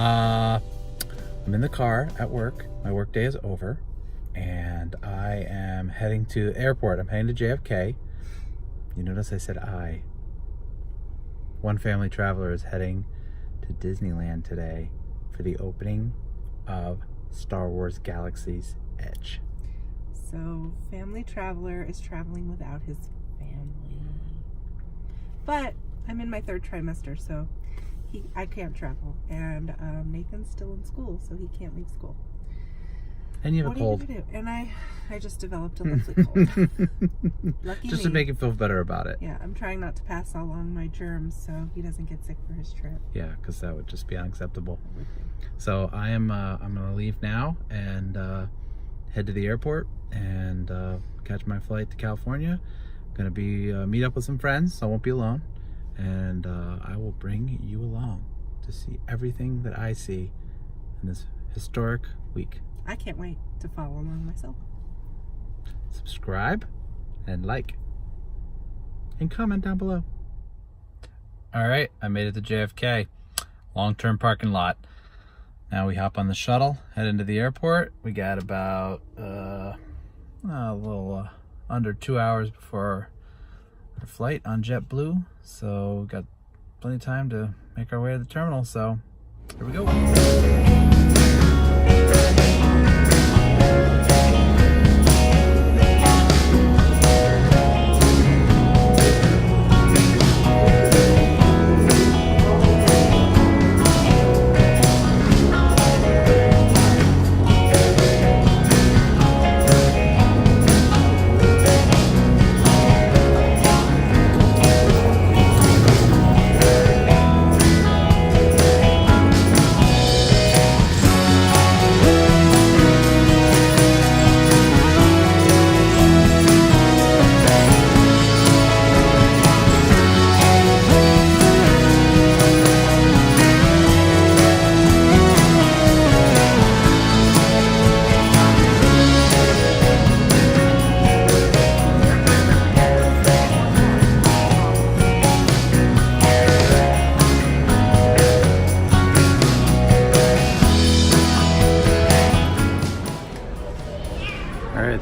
I'm in the car at work. My work day is over, and I am heading to the airport. I'm heading to JFK. You notice I said I. One family traveler is heading to Disneyland today for the opening of Star Wars Galaxy's Edge. So, family traveler is traveling without his family. But I'm in my 3rd trimester, so I can't travel. And Nathan's still in school, so he can't leave school. And you have a cold. What are you going to do? And I just developed a lovely cold. Lucky just me. to make him feel better about it. Yeah, I'm trying not to pass along my germs so he doesn't get sick for his trip. Yeah, because that would just be unacceptable. So I'm going to leave now and head to the airport and catch my flight to California. I'm going to be meet up with some friends, so I won't be alone. And I will bring you along to see everything that I see in this historic week. I can't wait to follow along myself. Subscribe and like and comment down below. All right, I made it to JFK, long-term parking lot. Now we hop on the shuttle, head into the airport. We got about a little under 2 hours before our flight on JetBlue, so we got plenty of time to make our way to the terminal. So here we go.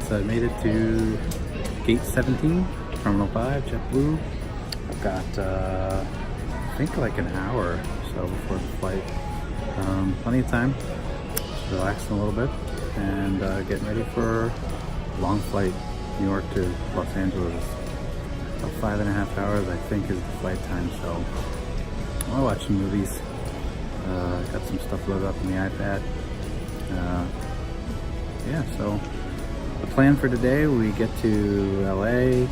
So I made it to Gate 17, Terminal 5, JetBlue. I've got, I think like an hour or so before the flight. Plenty of time, just relaxing a little bit and getting ready for a long flight, New York to Los Angeles. About 5.5 hours, I think, is the flight time. So I'll watch some movies. Got some stuff loaded up on the iPad. Yeah, so the plan for today, we get to LA,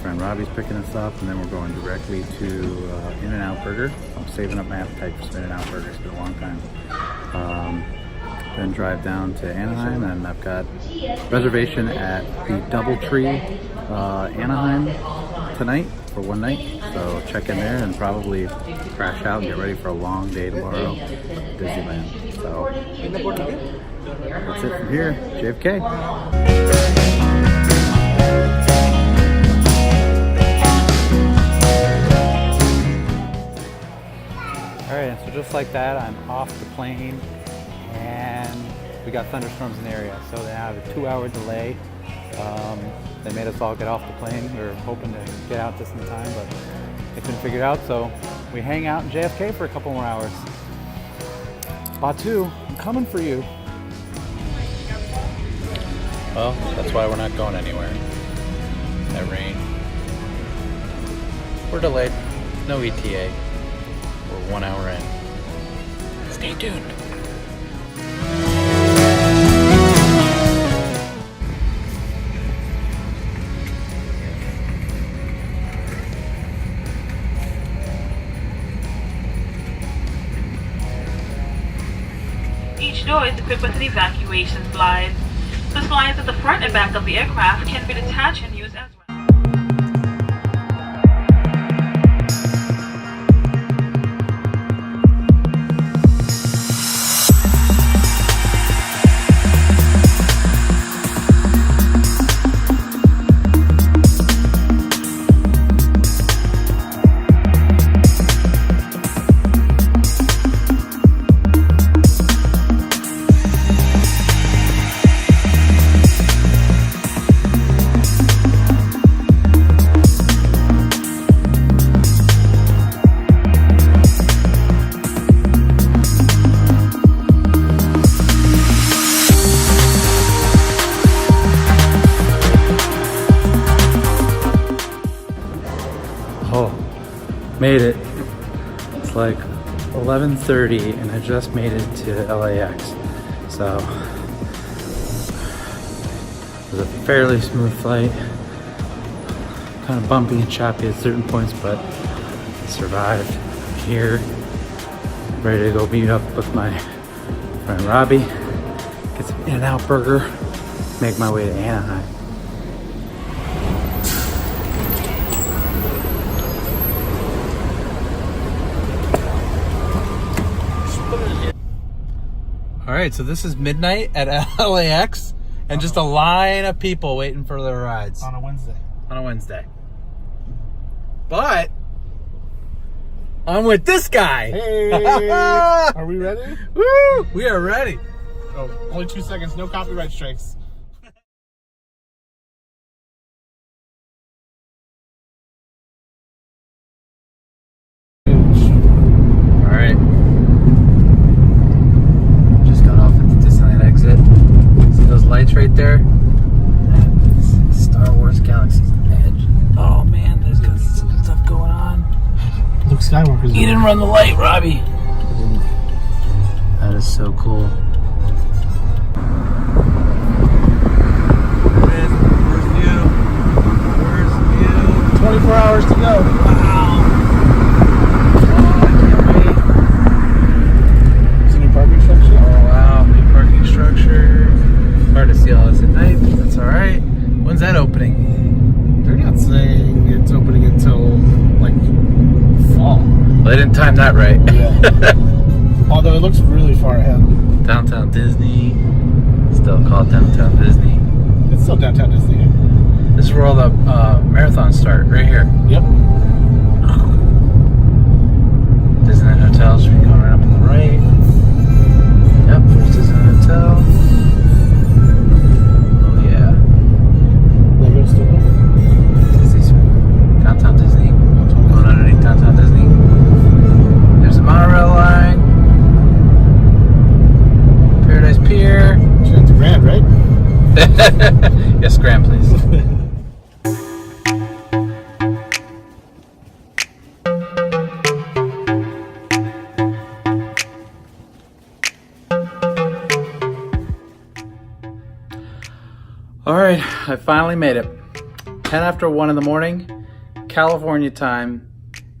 friend Robbie's picking us up, and then we're going directly to In-N-Out Burger. I'm saving up my appetite for some In-N-Out Burger, it's been a long time. Then drive down to Anaheim, and I've got reservation at the DoubleTree Anaheim tonight for one night. So check in there and probably crash out and get ready for a long day tomorrow at Disneyland. So that's it from here, JFK. Alright, so just like that, I'm off the plane, and we got thunderstorms in the area, so they have a 2-hour delay. They made us all get off the plane. We were hoping to get out just in time, but they couldn't figure it out, so we hang out in JFK for a couple more hours. Batu, I'm coming for you. Well, that's why we're not going anywhere. That rain. We're delayed. No ETA. We're 1 hour in. Stay tuned. Each door is equipped with an evacuation slide. The slides at the front and back of the aircraft can be detached and used as well. Made it. It's like 11:30 and I just made it to LAX. So it was a fairly smooth flight. Kind of bumpy and choppy at certain points, but survived. Here, ready to go meet up with my friend Robbie, get some In-N-Out burger, make my way to Anaheim. All right, so this is midnight at LAX, and just a line of people waiting for their rides. On a Wednesday. On a Wednesday. But I'm with this guy. Hey! Are we ready? Woo! We are ready. Oh, only 2 seconds. No copyright strikes. All right. Just got off at the Disneyland exit. See those lights right there? That's Star Wars Galaxy's Edge. Oh man, there's got some stuff going on. Luke Skywalker's You didn't run the light, Robbie. That is so cool. There it is. Where's the view? Where's the view? 24 hours to go. Wow. Oh, I can't wait. Is it a new parking structure? Oh wow, new parking structure. Hard to see all this at night, but that's alright. When's that opening? They're not saying it's opening until, like, fall. Well, they didn't time that right. Yeah. Although it looks really far ahead. Downtown Disney. Still called Downtown Disney. It's still downtown Disney. This is where all the marathons start, right here. Yep. Disneyland Hotel, so we can go right up on the right. Yep, there's Disneyland Hotel. Oh yeah. Lego still. Disney's Downtown Disney. Going underneath Downtown Disney. There's the monorail line. Paradise Pier. It's grand, right? Yes, Graham, please. All right, I finally made it. 10 after 1 in the morning, California time.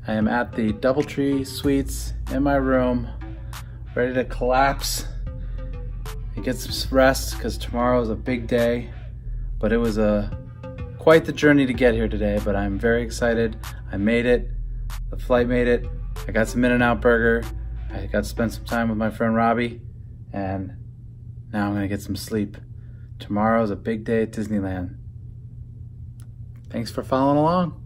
I am at the DoubleTree Suites in my room, ready to collapse and get some rest because tomorrow is a big day. But it was quite the journey to get here today, but I'm very excited. I made it. The flight made it. I got some In-N-Out burger. I got to spend some time with my friend Robbie, and now I'm gonna get some sleep. Tomorrow's a big day at Disneyland. Thanks for following along.